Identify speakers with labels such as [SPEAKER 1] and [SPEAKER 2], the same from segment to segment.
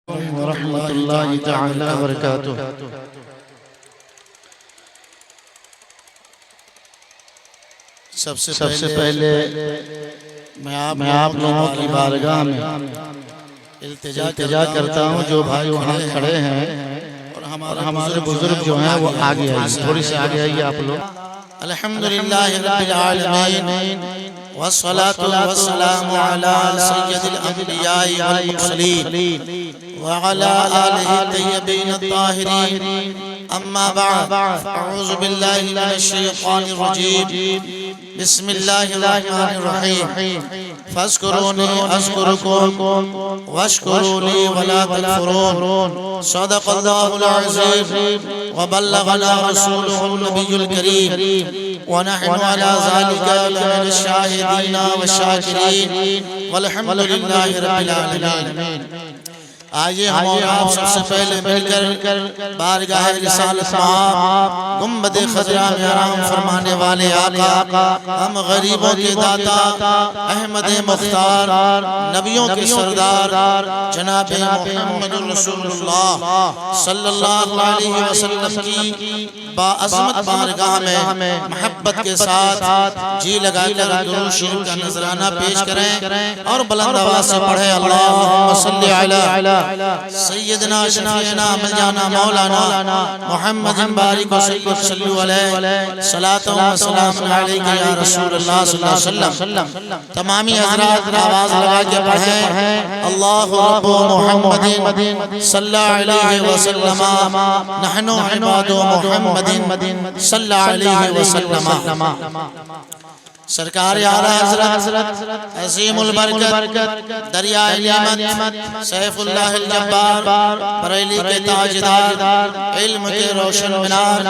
[SPEAKER 1] वरहमतुल्लाहि तआला बरकातुहू। सबसे पहले मैं आप लोगों की बारगाह में इल्तिजा करता हूँ, जो भाई वहाँ खड़े हैं और हमारे बुजुर्ग जो हैं वो आगे आइए, थोड़ी सी आगे आइए आप लोग। अल्हम्दुलिल्लाहि रब्बिल आलमीन वस्सलातु वस्सलामु अला सय्यदिल अंबिया'i वल मुरसलीन व अला आलिहि तय्यबीन ताहिरीन, अम्मा बअद, अऊज़ु बिल्लाहि मिनश शैतानिर रजीम, बिस्मिल्लाहिर रहमानिर रहीम, फज़्कुरूनी अज़्कुरुकुम वश्कुरू ली वला तकफुरून, सदक़ल्लाहुल अज़ीम व बल्लगना रसूलुहुन नबियुल करीम व नहनु अला ज़ालिका लमिनश शाहिदीन व शाकिरीन वल्हम्दुलिल्लाहि रब्बिल आलमीन। आइए हम और आप सबसे पहले मिलकर बारगाह रिसालत में गुंबद-ए खज़रा में आराम फरमाने वाले आका, हम गरीबों के दाता, अहमद मुख्तार, नबियों के सरदार जनाब मुहम्मदुर रसूलुल्लाह सल्लल्लाहु अलैहि वसल्लम की बाअज़मत बारगाह में मोहब्बत के साथ जी लगाकर दुरूद शरीफ का नजराना पेश करें और बुलंद आवाज से पढ़े अल्लाहुम्मा सल्लि अला सय्यदना शफीना मौलाना मौलाना मुहम्मदिन बारिक सल्लल्लाहु अलैहि सलातो व सलाम अलैका या रसूलुल्लाह सल्लल्लाहु अलैहि वसल्लम। तमामी हज़रात आवाज लगा के पढ़ें अल्लाहु रब्बु मुहम्मदिन सल्लल्लाहु अलैहि वसल्लम, नहनु इबादु मुहम्मदिन सल्लल्लाहु अलैहि वसल्लम। सरकार आला हज़रत अज़ीमुल बरकत दरियाए नेमत सैफुल्लाहिल जब्बार बरेली के ताजदार, इल्म के रोशन मीनार,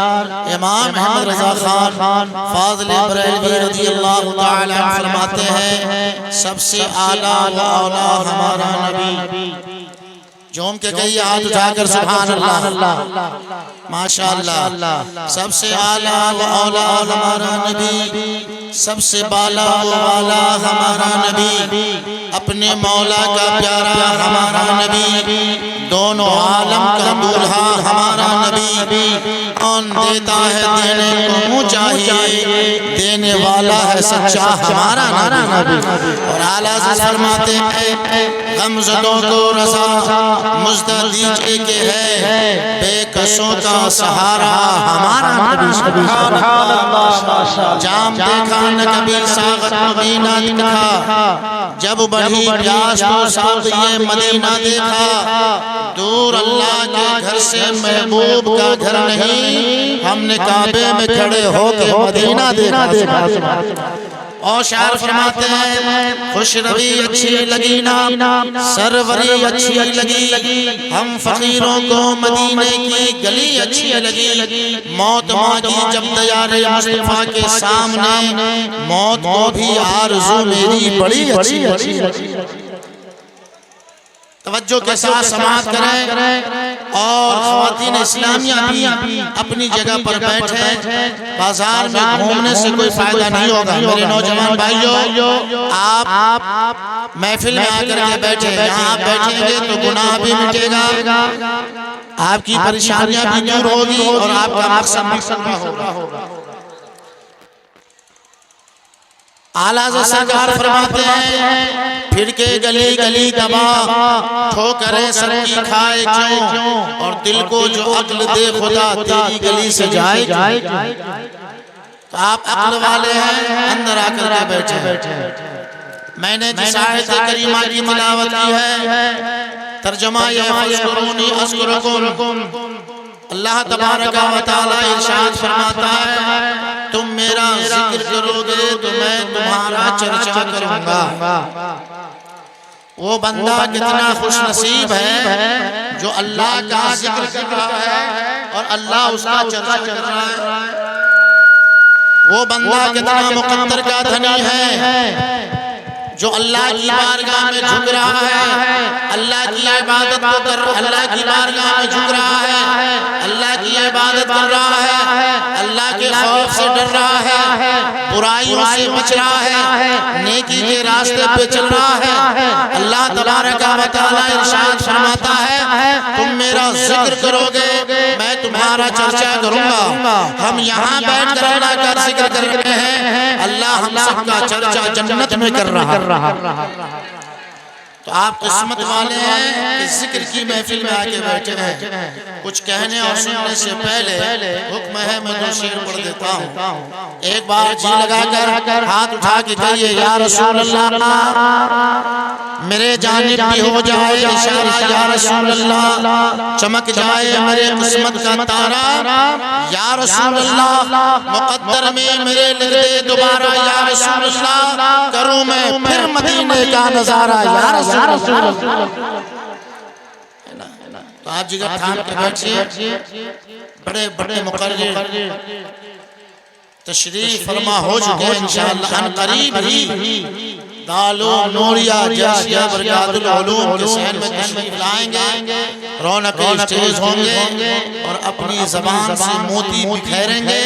[SPEAKER 1] इमाम अहमद रज़ा खान फाज़िल बरेलवी रज़ियल्लाहु ताला अन्हु फरमाते हैं, सबसे आला व औला हमारा नबी। जोम के कई हाथ उठाकर सुभान अल्लाह माशाअल्लाह। सबसे आला व औला हमारा नबी, सबसे बाला व वाला हमारा नबी, अपने मौला का प्यारा हमारा नबी, दोनों आलम का दूल्हा हमारा नबी। कौन देता है देने को चाहिए, देने वाला है सच्चा हमारा नबी। और आला फरमाते हैं, गमज़दों को रज़ा मुज़्द दीजिए के है, बेकसों का सहारा हमारा नबी। सुभान अल्लाह। जाम देखा न कभी सागत मदीना देखा, जब बढ़ी प्यास तो साथ ये मदीना देखा। दूर अल्लाह के घर से महबूब का घर नहीं, हमने काबे में खड़े होके मदीना देखा। और शायर फरमाते हैं, खुश रवी अच्छी लगी ना, सरवरी अच्छी लगी, हम फकीरों को मदीने की गली अच्छी लगी। मौत मांगी जब दयारे मुस्तफा के सामने, मौत को भी आरज़ू मेरी बड़ी अच्छी लगी। तवज्जो के साथ समाअत करें और ख़वातीन इस्लामिया भी अपनी जगह पर बैठे। बाजार में घूमने से कोई फायदा नहीं होगा मेरे नौजवान भाइयों, आप महफिल में आकर के बैठे, यहाँ आप बैठेंगे तो गुनाह भी मिटेगा, आपकी परेशानियां भी दूर होगी और आपका मकसद होगा। आला सरकार फरमाते हैं, फिर के गली गली दबा, ठोकरें सबकी खाए क्यों, और दिल को जो अक्ल दे खुदा तेरी गली से जाए। तो आप अक्ल वाले हैं, अंदर आकर के बैठे। मैंने जिस आयत करीमा की तिलावत की है, तर्जुमा ये फज़्कुरूनी अज़्कुरुकुम, अल्लाह तबारक व तआला इरशाद फरमाता है, तुम मेरा जिक्र करोगे तो मैं तुम्हारा चर्चा करूंगा। वो बंदा कितना खुश नसीब है जो अल्लाह का जिक्र कर रहा है और अल्लाह उसका चर्चा कर रहा है। वो बंदा कितना मुक़द्दर का धनी है जो अल्लाह की बारगाह में झुक रहा है, अल्लाह की इबादत को कर, अल्लाह की बारगाह में झुक रहा है, अल्लाह की इबादत कर रहा है, अल्लाह के खौफ से डर रहा है, बुराइयों से बच रहा है, नेकी के रास्ते पे चल रहा है। अल्लाह तबारक व तआला इरशाद फरमाता है, जिक्र करोगे मैं तुम्हारा चर्चा करूंगा। हम यहाँ बैठ कर अल्लाह का जिक्र कर रहे हैं, अल्लाह हम सबका चर्चा जन्नत में कर रहा। तो आप किस्मत वाले हैं कि जिक्र की महफिल में आके बैठे हैं। कुछ कहने और सुनने से पहले हुक्म है मैं दो शेर पढ़ देता हूँ। एक बार जी लगाकर हाथ उठा के कहिए या रसूल अल्लाह, मेरे जानिब भी हो जाए इशारा या रसूल अल्लाह, चमक जाए मेरे किस्मत का तारा या रसूल अल्लाह, मुकद्दर में मेरे लिख दे दोबारा या रसूल अल्लाह, करूं मैं फिर मदीने का नजारा या रसूल अल्लाह। तो आप जिगर थाम के बैठिए, बड़े बड़े मुकर्रिर तशरीफ फरमा हो चुके हैं इंशाअल्लाह। अनकरीब ही दारुल नूरिया जर्शिया बरकातुल उलूम के शहर में तशरीफ लाएंगे, रौनक स्टेज होंगे और अपनी ज़बान से मोती बिखेरेंगे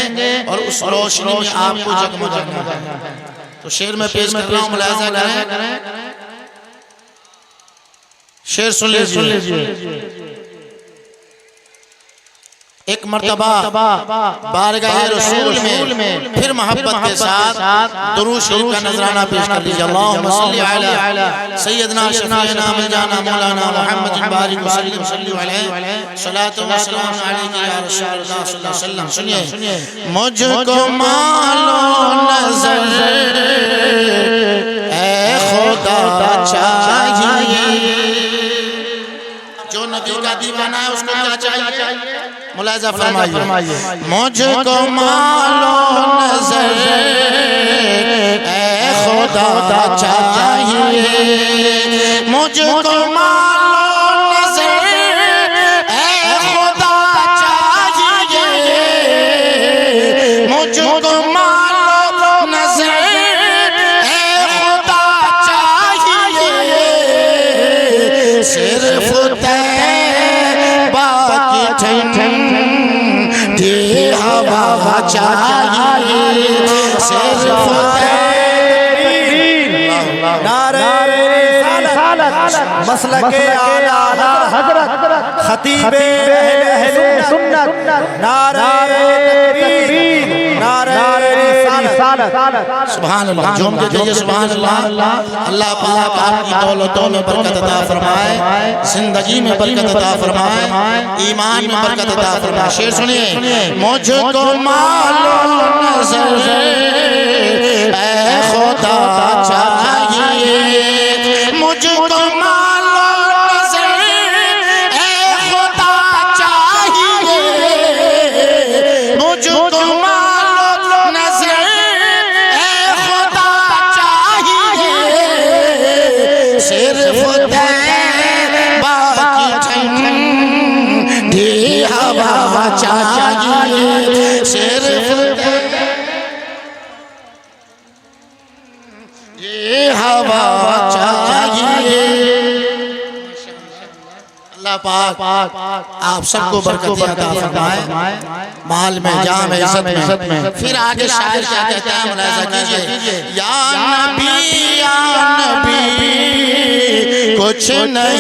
[SPEAKER 1] और उस रोशनी में आपको जगमगाएंगे। तो शेर में पेश कर रहा हूँ, मुलाहिजा करें, शेर सुन लीजिए। एक मर्तबा बारगाह रसूल में फिर मोहब्बत के साथ दुरूद शरीफ का नजराना पेश कर लीजिए। अल्लाहुम्मा सल्ली अला सय्यदना शफीना मौलाना मौलाना मुहम्मद बारिक वसल्लम अलैहि सलातो व सलाम अलैका या रसूलल्लाह सल्लल्लाहु अलैहि वसल्लम। सुनिए, मुझको मालो नजर ऐ खुदा चाहिए, जो नबी का दीवाना है उसको क्या चाहिए? मुलाहिजा फरमाइए, मुझको मालो नजर ऐ खुदा चाहिए, मुझको मालो नजर ऐ खुदा चाहिए, मुझको मालो नजर ऐ खुदा चाहिए, सिर्फ हवा चाहिए, सिर्फ नारे रिसालत मसलके आला हज़रत खतीबे अहले सुन्नत, नारे तकबीर, नारे रिसालत। सुभान अल्लाह, जोम के कहिए सुभान अल्लाह। अल्लाह पाक आपकी दौलतों में बरकत अता फरमाए, जिंदगी में बरकत अता फरमाए, ईमान में बरकत अता फरमाए। शेर सुनिए, मुझको मालो नजर ऐ खुदा चाहिए, मुझको मालो नजर ऐ खुदा चाहिए, मुझको मालो नजर ऐ खुदा चाहिए, सिर्फ तैबा की ठंडी हवा चाहिए, सिर्फ ये हवा चाहिए। अल्लाह पाक आप सबको बरकत अता फरमाए, माल में, जान में, इज्जत में। फिर आगे शायर क्या कहता है, मुलाहिजा कीजिए, या नबी कुछ नहीं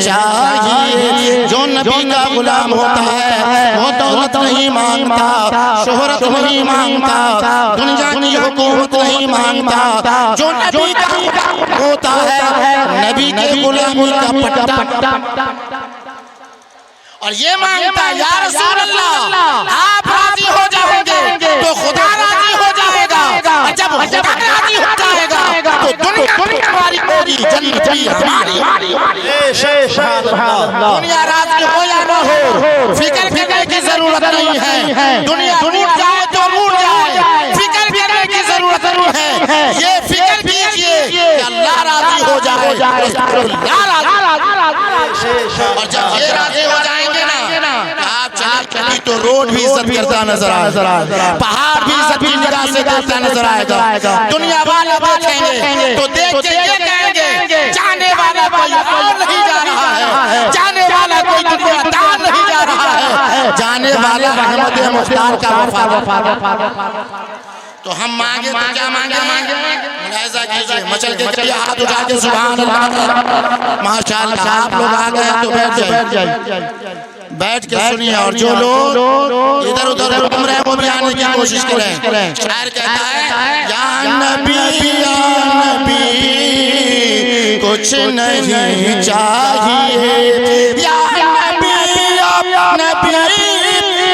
[SPEAKER 1] चाहिए, जो नबी का गुलाम होता है वो दौलत नहीं मांगता, शोहरत नहीं मांगता, दुनिया की हुकूमत नहीं मांगता, जो नबी का गुलाम होता है नबी के गुलामी का पट्टा और ये मांगता है या रसूल अल्लाह आप राजी हो जाओगे तो खुदा राजी हो जाएगा, और जब खुदा राजी हो जाएगा तो दुनिया हमारी होगी, जन्नत भी हमारी। दुनिया राजी हो या न हो फिक्र करने की जरूरत नहीं है, दुनिया टूट जाए तो टूट जाए, फिक्र करने की जरूरत है। ये फिक्र कीजिए कि अल्लाह राजी हो जाए, और जब ये राजी हो जाएंगे ना आप चले तो रोड भी इज्जत करता नजर आएगा, पहाड़ भी इज्जत की निगाह से देखता नजर आएगा, दुनिया वाले देखेंगे तो देख के ये कहेंगे जाने वाला कोई और नहीं जा रहा है, जाने वाला कोई दुनियादार नहीं जा रहा है, जाने वाला अहमद मुख्तार का वफादार। तो हम मांगे तो क्या मांगे? मुलाहिजा कीजिए, मचल के करिए, हाथ उठा के सुभान अल्लाह, माशाअल्लाह। आप लोग आ गए तो बैठ जाइए। बैठ के सुनिए और जो लोग इधर उधर घूम रहे हैं वो भी आने की कोशिश करें। शायर कहता है या नबी कुछ नहीं चाहिए, या नबी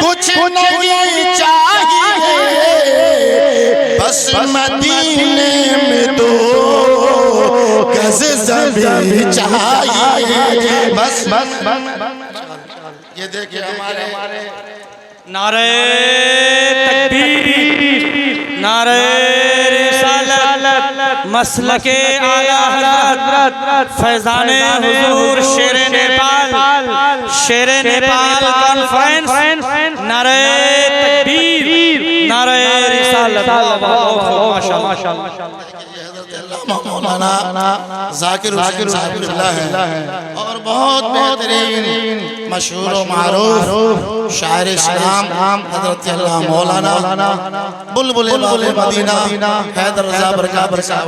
[SPEAKER 1] कुछ नहीं चाहिए, बस मदीने में तो गज़ ज़मीन चाहिए, बस ये देखिए हमारे
[SPEAKER 2] नारे तकबीर, नारे रिसालत, मसलके आला हज़रत फैज़ाने हुज़ूर शेरे नेपाल कॉन्फ्रेंस, नारे तकबीर, नारे रिसालत। माशाअल्लाह
[SPEAKER 1] मौलाना ज़ाकिर हुसैन साहब है और बहुत बेहतरीन मशहूर व मारूफ शायर इस्लाम हज़रत अल्लाह मौलाना बुलबुल मदीना हैदर रज़ा बरकात साहब।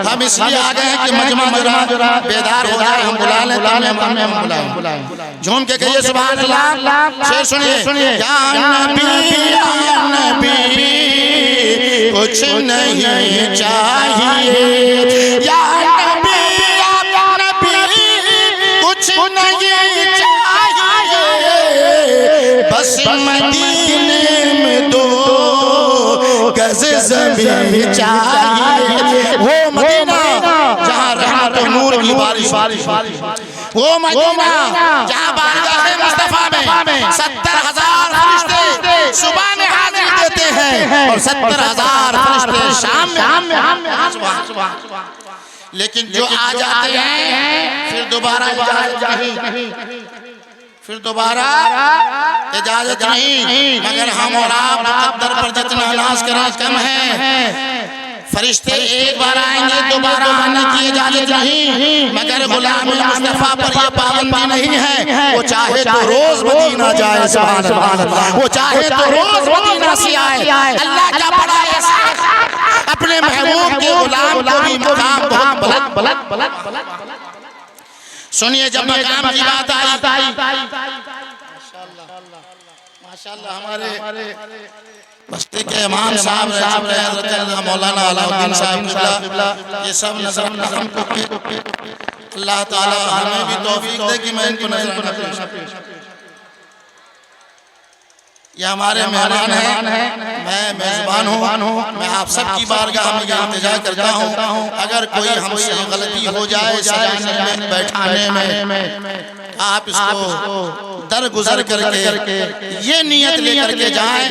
[SPEAKER 1] हम इसलिए आ गए हैं कि मजमा जुरा बेदार हो जाए, हम बुला लें हम बुलाएं। झूम के कहिए सुभान अल्लाह। शेर सुनिए या नबी कुछ नहीं चाहिए, या नबी कुछ नहीं चाहिए, बस मदीने में दो गज़ ज़मीन चाहिए। वो मदीना जहाँ रहमत और नूर की बारिश, वो मदीना जहाँ बारगाह मुस्तफा में 70,000 फरिश्ते सुबह में हाजिर देते हैं और 70,000 फरिश्ते शाम में। लेकिन जो आ जाते हैं फिर दोबारा इजाजत नहीं, मगर हम और आप मुक़द्दर पर जितना नाज करें कम है। फरिश्ते एक बार आएंगे, दोबारा आने की इजाजत नहीं, मगर गुलाम मुस्तफा पर यह पाबंदी नहीं है। वो चाहे तो रोज मदीना जाए, सुभान अल्लाह, वो चाहे तो रोज मदीना से आए। अल्लाह क्या बड़ा एहसान, अपने महबूब के गुलाम को भी मकाम बहुत बुलंद। सुनिए जब मकाम की बात आई, माशाअल्लाह हमारे बस्ती के इमाम साहब हज़रत मौलाना अलाउद्दीन साहब, ये सब नजर हमको अल्लाह ताला हमें भी तौफीक दे कि मैं इनको नजर। ये हमारे मेहमान हैं, मैं मेज़बान हूँ, मैं आप सबकी बारगाह में इल्तिजा करता हूँ अगर कोई हमसे गलती हो जाए सजाने में बैठाने में, आप इसको दरगुजर करके ये नियत लेकर के जाएं।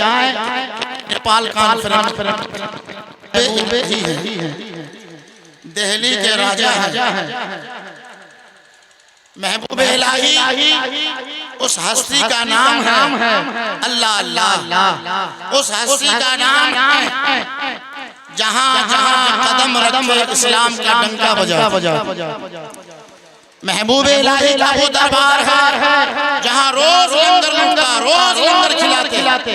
[SPEAKER 1] नेपाल कॉन्फ्रेंस दिल्ली के राजा हैं, महबूब इलाही उस हस्ती का नाम है अल्लाह अल्लाह, उस हस्ती का नाम है जहाँ जहाँ कदम रखे इस्लाम का डंका बजा। महबूब इलाही का वो दरबार है जहाँ रोज लंगर खिलाते,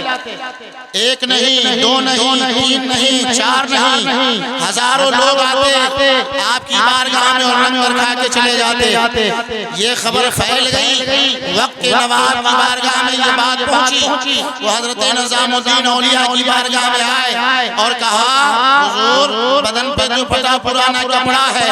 [SPEAKER 1] एक नहीं, दो नहीं, तीन नहीं, चार नहीं, हजारों लोग आते आपकी बारगाह में और लंगर खा के चले जाते। ये खबर फैल गई, वक्त के नवाब की बारगाह में ये बात पहुंची। वो हजरत निजामुद्दीन औलिया की बारगाह में आए और कहा हुजूर बदन पे जो फटा पुराना कपड़ा है,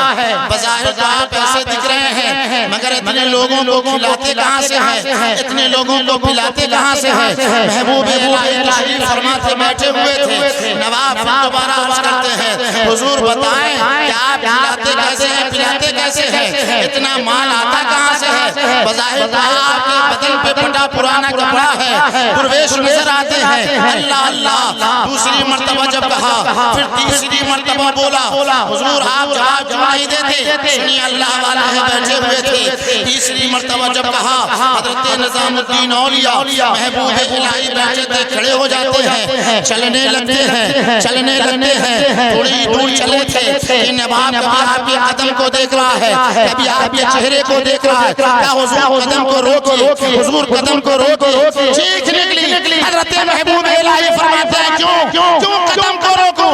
[SPEAKER 1] बज़ाहिर तो आप ऐसे दिख रहे हैं मगर इतने लोगों को खिलाते कहाँ से हैं, इतने लोगों को पिलाते कहाँ से हैं। महबूब इलाही फरमाते बैठे हुए थे, नवाब दोबारा अर्ज करते हैं हुजूर बताएं कि आप खिलाते कैसे हैं, पिलाते कैसे हैं, इतना माल आता कहाँ से है। बज़ाहिर तो आपके बदन पे फटा पुराना कपड़ा है, दुर्वेश नजर आते हैं। अल्लाह अल्लाह दूसरी मर्तबा जब कहा, फिर तीसरी मर्तबा बोला हुजूर आप जवाब नहीं देते, सुनिए अल्लाह वाला है बैठे हुए थे। तीसरी मर्तबा जब कहा, हज़रत निज़ामुद्दीन औलिया महबूब इलाही बैठे थे, खड़े हो जाते हैं, चलने लगते हैं। थोड़ी दूर चले थे कि नवाब कभी आपके कदम को देख रहा है, कभी आपके चेहरे को देख रहा है, क्या हुजूर कदम को रोकिए, हुजूर कदम को रोकिए। चीख निकली, हज़रत महबूब इलाही फरमाते हैं क्यों कदम को रोको,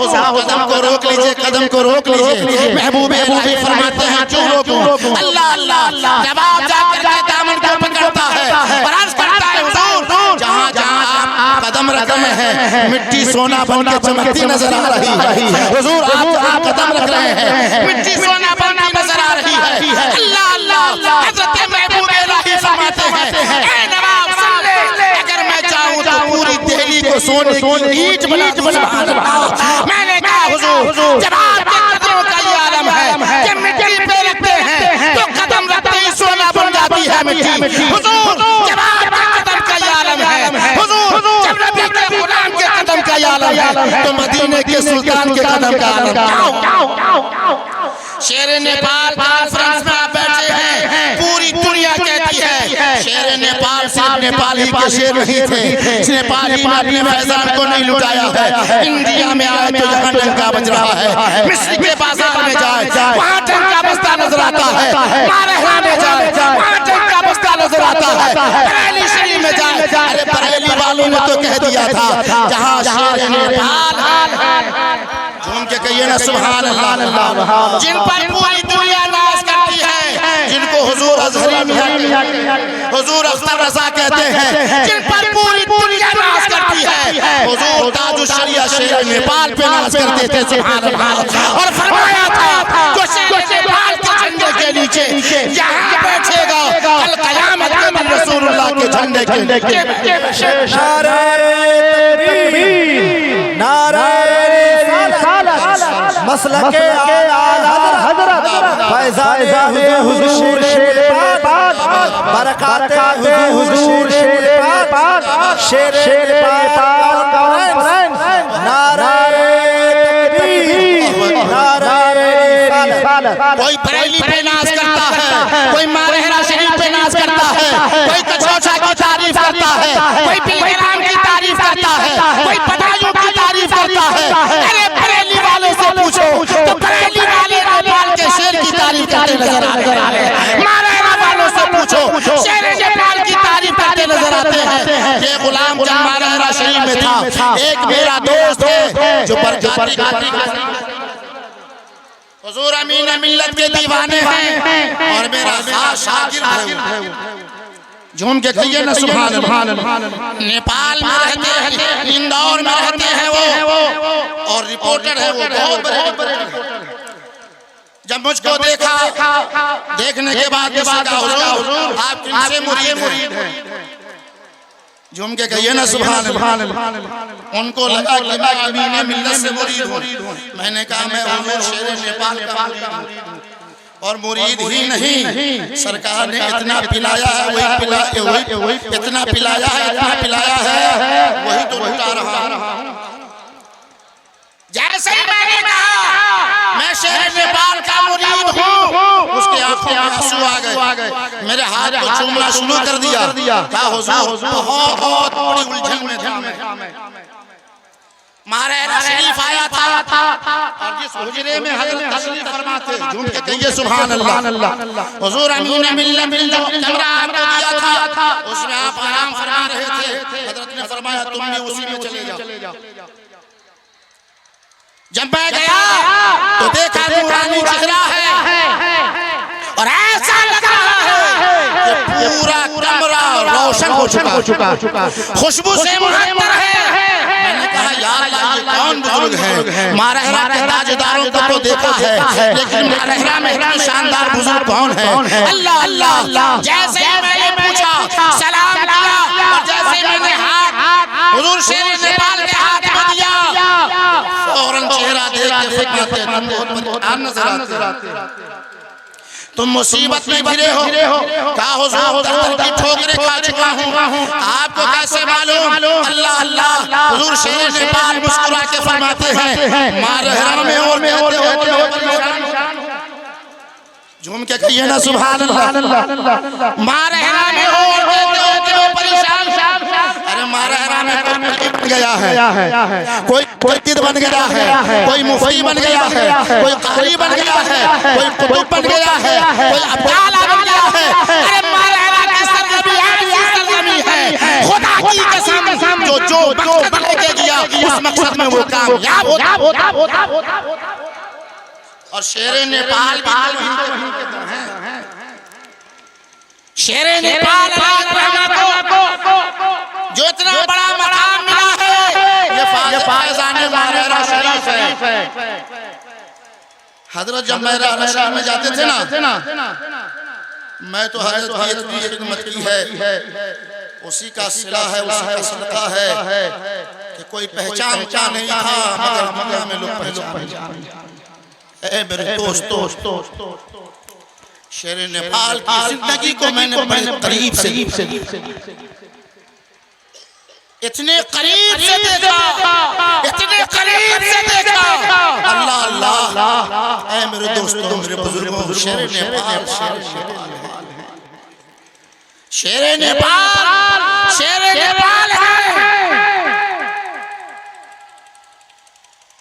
[SPEAKER 1] हुजूर कदम को रोक लीजिए, कदम को रोक लीजिए। महबूब इलाही फरमाते हैं क्यों रोकूं, अल्लाह अल्लाह जवाब जाकर के दामन को पकड़ता है और अर्ज करता है हुजूर जहां जहां आप कदम रख रहे हैं मिट्टी सोना बन के चमकती नजर आ रही है हुजूर आप जहां कदम रख रहे हैं मिट्टी सोना बन के नजर आ रही है अल्लाह अल्लाह हजरत महबूब इलाही फरमाते हैं ए नवाब सुन ले अगर मैं चाहूं तो पूरी दिल्ली को सोने की ईंट बना दूं मैंने कहा हुजूर जब आपके कदमों का ये आलम है कि मिट्टी पे रखते हैं तो कदम रखते ही सोना बन जाती है मिट्टी हुजूर जब आपके कदम का ये आलम है हुजूर जब नबी के गुलाम के कदम का ये आलम है तो मदीने के सुल्तान के कदम का आलम शेर नेपाल कॉन्फ्रेंस में आप बैठे हैं पूरी दुनिया कहती है शेर नेपाल सिर्फ नेपाली के शेर नहीं थे नेपाली ने अपने फैजान को नहीं लुटाया है इंडिया में आए तो यहाँ डंका बज रहा है मिस्र के बाजार में जाए वहाँ डंका बजता नजर आता है मारहरा में जाए वहाँ डंका बजता नजर आता है बरेली शरीफ में जाए अरे बरेली वालों ने तो कह दिया था जहाँ शेर नेपाल झूम के कहिए ना सुभान अल्लाह जिन पर पूरी दुनिया नाज करती है जिनको हुजूर अजहरी मियां हुजूर अख्तर रजा कहते हैं जिन पर पूरी दुनिया नाज करती है हुजूर ताजुश शरिया शेर नेपाल पे नाज करते थे सुभान अल्लाह और फरमाया था जो शेर नेपाल के झंडे के नीचे यहाँ बैठेगा कल क़यामत के दिन रसूलुल्लाह के झंडे के नीचे
[SPEAKER 3] नारे मसलके आला हज़रत फैज़ाने हुजूर शेर पाक बरकाते हुजूर शेर पाक शेर पाक नारे तकबीर नारे रिसालत
[SPEAKER 1] कोई बरेली पे नाज करता है कोई मारहरा शरीफ पे नाज करता है कोई कचौचा की तारीफ करता है कोई बिलहराम की तारीफ करता है कोई पटाइयों की तारीफ करता है अरे बरेली वालों से पूछो तो बरेली वाले नेपाल के शेर की तारीफ करते नजर आ रहे हैं मारहरा वालों से पूछो शेर नेपाल की तारीफ करते नजर आते हैं ये गुलाम जब मारहरा शरीफ में था एक मेरा दोस्त है जो बरकाती हुजूर अमीन मिल्लत के दीवाने हैं और मेरा खास शागिर्द है झूम के कहिए ना सुभान अल्लाह नेपाल में रहते हैं इंदौर में रहते हैं वो और रिपोर्टर है वो बहुत बड़े जब मुझको देखा देखने के बाद हुजूर आप किनसे मुरीद हैं झूम के कहिए ना सुभान अल्लाह उनको लगा कि मैं अमीन मिल्लत से मुरीद हूँ मैंने कहा मैं हुजूर शेर नेपाल का मुरीद हूँ और मुरीद ही नहीं सरकार ने इतना पिलाया है वही इतना पिलाया है वही तो लुटा रहा हूं जैसे ही मैंने कहा मैं शेर नेपाल का मुरीद हूं उसके आंखों में आंसू आ गए मेरे हाथ को चूमना शुरू कर दिया क्या हुजूर बहुत बड़ी उलझन में था मारहरा शरीफ आया था और जिस हुजरे में हजरत तशरीफ फरमा थे झूम के कहिए सुभान अल्लाह हुजूर अमीन मिल्लत कमरा आपको दिया था उसमें आप आराम फरमा रहे थे हजरत ने फरमाया तुम भी उसी में चले जाओ जब मैं गया तो देखा नूरानी चेहरा है और ऐसा लग रहा है कि पूरा कमरा रोशन हो चुका खुशबू से मुहत्तर है मैंने कहा यार ये कौन बुजुर्ग है मारहरा के ताजदारों को तो देखा है लेकिन मारहरा में इतना शानदार बुजुर्ग कौन है अल्लाह अल्लाह जैसे ही मैंने पूछा सलाम किया और जैसे मैंने हाथ हुजूर शेर नेपाल के हाथ में दिया फौरन चेहरा देख के फरमाते तुम बहुत नजर आते तुम मुसीबत में घिरे हो कहा हुजूर की ठोकरें खा चुका हूँ आपको कैसे मालूम अल्लाह अल्लाह हुजूर शेर नेपाल मुस्कुरा के फरमाते हैं मारहरा में और झूम के कहिए ना सुभान अल्लाह मारहरा में और परेशान अरे मारहरा में गया है कोई किद बन गया है कोई मुफ्ती बन गया है कोई कारी बन गया है कोई कुतुब बन गया है कोई अब्दाल बन गया है अरे मारहरा की सरजमी ऐसी सरजमी है खुदा की कसम जो मकसद लेके गया उस मकसद में वो कामयाब होता और शेर नेपाल भी वहीं के हैं शेरे नेपाल को जो इतना बड़ा मकाम मिला है, ये फैजाने मारहरा शरीफ है। हजरत जब मारहरा शरीफ में जाते थे ना, मैं तो हजरत की इतनी खिदमत की है, उसी का सिला है, उसी का सदका है कि कोई पहचानता नहीं था, मगर दुनिया में लोग पहचान। ए मेरे दोस्तों, शेर नेपाल की जिंदगी को मैंने बड़े करीब से इतने करीब से देखा, इतने करीब से देखा। अल्लाह अल्लाह, ऐ मेरे दोस्तों, मेरे बुजुर्गों, शेर नेपाल, शेर नेपाल, शेर नेपाल है।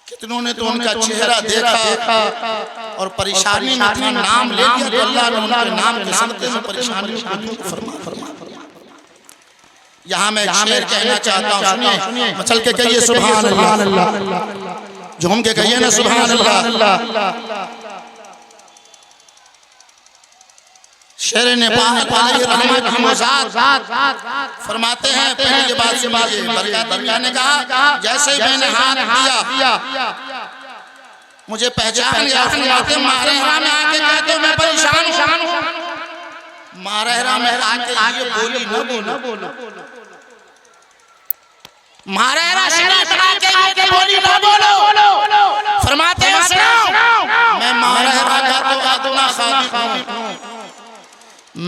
[SPEAKER 1] कितनों ने तो उनका चेहरा देखा और परेशानी में था, नाम ले लिया तो अल्लाह ने उनके नाम के सदक़े में परेशानी को दूर फरमा। यहाँ मैं शेर कहना चाहता हूँ, सुनिए, मचल के कहिए सुभान अल्लाह, झूम के कहिए ना सुभान अल्लाह। शेर नेपाल रहमत की मौज़ात फरमाते हैं, पहले ये बात सुनिए, बरकत ने कहा जैसे ही मैंने हाथ दिया मुझे पहचान गया। फरमाते मारहरा में आके कहते मैं परेशान हूँ, मारहरा में आके ये बोली न बोलो, मारहरा शरीफ आके ये बोली न बोलो। फरमाते हैं सुनो, मैं मारहरा का तो अदना खादिम हूँ,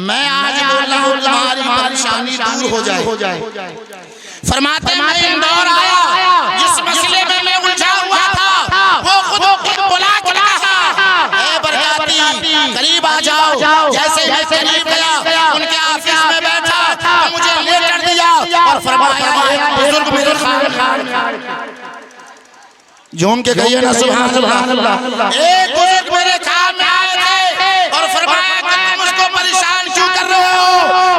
[SPEAKER 1] मैं आज बोल रहा हूँ तुम्हारी परेशानी दूर हो जाए। फरमाते मैं इंदौर आया, जिस मसले में मैं उलझा हुआ था वो खुद बुला के कहा ए बरकाती करीब आ जाओ। जैसे मैं करीब गया, उनके ऑफिस में बैठा तो मुझे लेटर दिया और फरमाया एक बुजुर्ग मेरे खान झूम के कहिए ना सुभान अल्लाह। एक बुजुर्ग मेरे काम में आए थे और फरमाया कि तुम उसको परेशान क्यों कर रहे हो,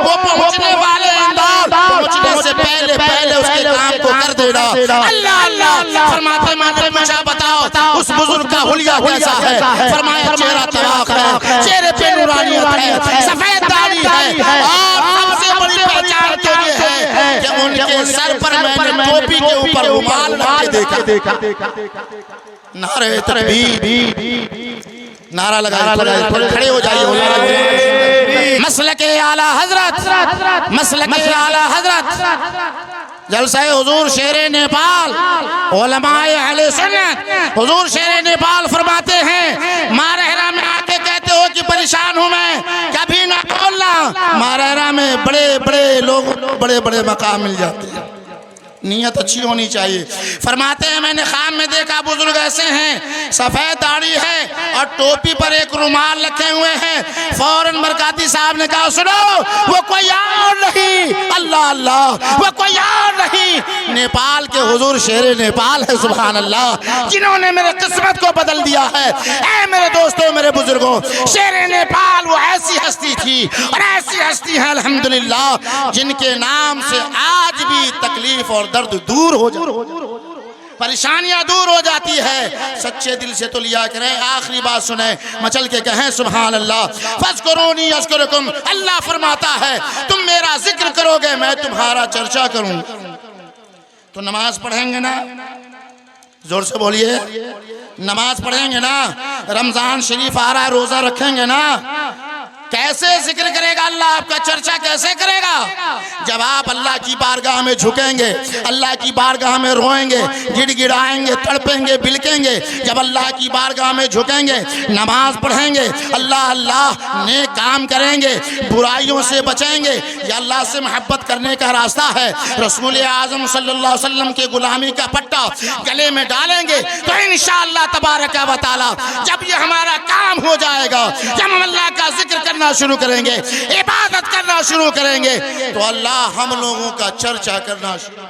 [SPEAKER 1] वो पहुंचने वाले इंदौर, पहुंचने से पहले पहले उसके काम को कर देना। अल्लाह अल्लाह। फरमाते माते मुझे बताओ उस बुजुर्ग का हुलिया कैसा है। फरमाया चेहरा तवाक है, चेहरे पे नूरानियत है, सफेद दाढ़ी है और सबसे बड़ी पहचान तो ये है कि उनके सर पर मैंने टोपी के ऊपर रुमाल रख के देखा। नारे तकबीर, नारा लगाए, खड़े हो जाइए। मसलके आला हजरत, मसलके आला हजरत, जलसा हुजूर शेरे नेपाल, उलमाए अहले सुन्नत, हुजूर शेरे नेपाल फरमाते हैं मारहरा में आके कहते हो कि परेशान हूँ मैं, कभी ना बोलना। मारहरा में बड़े बड़े लोग, बड़े बड़े मकाम मिल जाते हैं, नीयत अच्छी होनी चाहिए। फरमाते हैं मैंने खाम में देखा बुजुर्ग ऐसे हैं, सफेद दाढ़ी है और टोपी पर एक रुमाल रखे हुए हैं। फौरन बरकाती साहब ने कहा सुनो वो कोई और नहीं, अल्लाह अल्लाह, वो कोई और नहीं, नेपाल के हुजूर शेरे नेपाल है, सुभान अल्लाह, जिन्होंने मेरे किस्मत को बदल दिया है। ऐ मेरे दोस्तों, मेरे बुजुर्गों, शेरे नेपाल वो ऐसी हस्ती थी और ऐसी हस्ती है अल्हम्दुलिल्लाह जिनके नाम से आज भी तकलीफ और दर्द दूर हो जाती, परेशानियां दूर हो जाती है। सच्चे दिल से तो लिया करें। आखिरी बात सुने, मचल के कहें सुभान अल्लाह। फज़कुरूनी अज़कुरुकुम, अल्लाह फरमाता है तुम मेरा जिक्र करोगे मैं तुम्हारा चर्चा करूं। तो नमाज पढ़ेंगे ना, जोर से बोलिए, नमाज पढ़ेंगे ना, रमजान शरीफ आ रहा है, रोजा रखेंगे ना, कैसे जिक्र करेगा अल्लाह आपका, चर्चा कैसे करेगा? जब आप अल्लाह की बारगाह में झुकेंगे, अल्लाह की बारगाह में रोएंगे, गिड़गिड़ाएंगे, तड़पेंगे, बिलकेंगे। जब अल्लाह की बारगाह में झुकेंगे, नमाज पढ़ेंगे, अल्लाह अल्लाह नेक काम करेंगे, बुराइयों से बचेंगे, ये अल्लाह से मोहब्बत करने का रास्ता है। रसूल आज़म सल्लल्लाहु अलैहि वसल्लम के गुलामी का पट्टा गले में डालेंगे तो इंशाअल्लाह तबारक व तआला जब ये हमारा काम हो जाएगा, जब हम अल्लाह का जिक्र करना शुरू करेंगे, इबादत करना शुरू करेंगे, तो अल्लाह हम लोगों का चर्चा करना शुरू,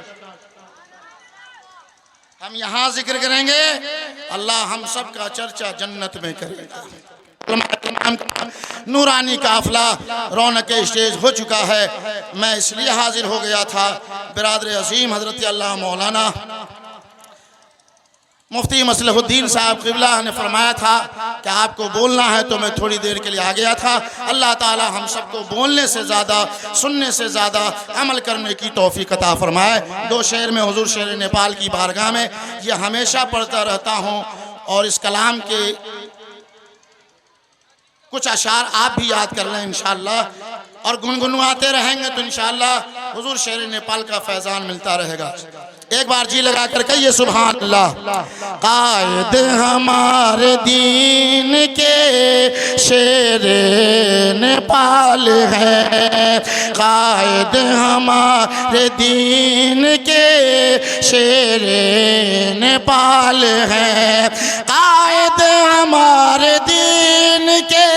[SPEAKER 1] हम यहाँ जिक्र करेंगे, अल्लाह हम सब का चर्चा जन्नत में करेगा। नूरानी काफिला रौनक स्टेज हो चुका है। मैं इसलिए हाजिर हो गया था, बिरादर अजीम हजरत अल्लाह मौलाना मुफ्ती मसलहुद्दीन साहब क़िबला ने फरमाया था कि आपको बोलना है, तो मैं थोड़ी देर के लिए आ गया था। अल्लाह ताला हम सबको बोलने से ज़्यादा, सुनने से ज़्यादा अमल करने की तौफीक अता फरमाए। दो शेर में हुज़ूर शेर नेपाल की बारगाह में ये हमेशा पढ़ता रहता हूँ, और इस कलाम के कुछ अशार आप भी याद कर लें इंशाअल्लाह, और गुनगुनवाते रहेंगे तो इंशाअल्लाह हुज़ूर शेर नेपाल का फैज़ान मिलता रहेगा। एक बार जी लगा कर कहिए सुभान अल्लाह। कायद हमारे दीन के शेर नेपाल है, कायद हमारे दीन के शेर नेपाल है, कायद हमारे दीन के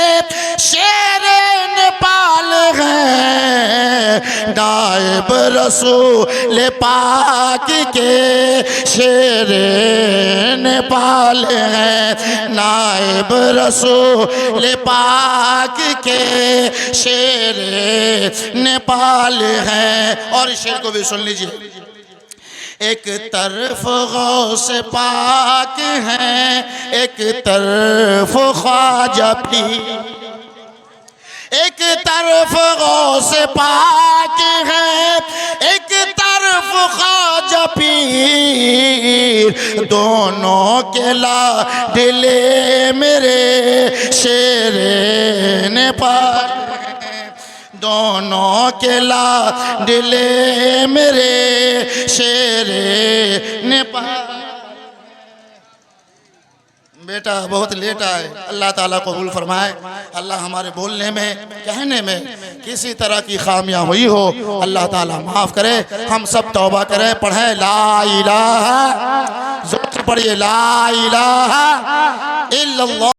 [SPEAKER 1] शेर नेपाल है, नायब रसूल पाक के शेर नेपाल है, नायब रसूल पाक के शेर नेपाल है। और इस शेर को भी सुन लीजिए। एक तरफ गौस पाक है, एक तरफ ख्वाजा पीर, एक तरफ गौस पाक है, एक तरफ ख्वाजा पीर, दोनों के लाडले मेरे शेर नेपाल, दोनों के लाडले मेरे शेर नेपाल। बेटा बहुत लेट आए, अल्लाह ताला कबूल फरमाए। अल्लाह हमारे बोलने में, कहने में किसी तरह की खामियां हुई हो, अल्लाह ताला माफ़ करे। हम सब तौबा करें, पढ़ें ला इलाहा, जोर से पढ़िए ला इलाहा इल्लल्लाह।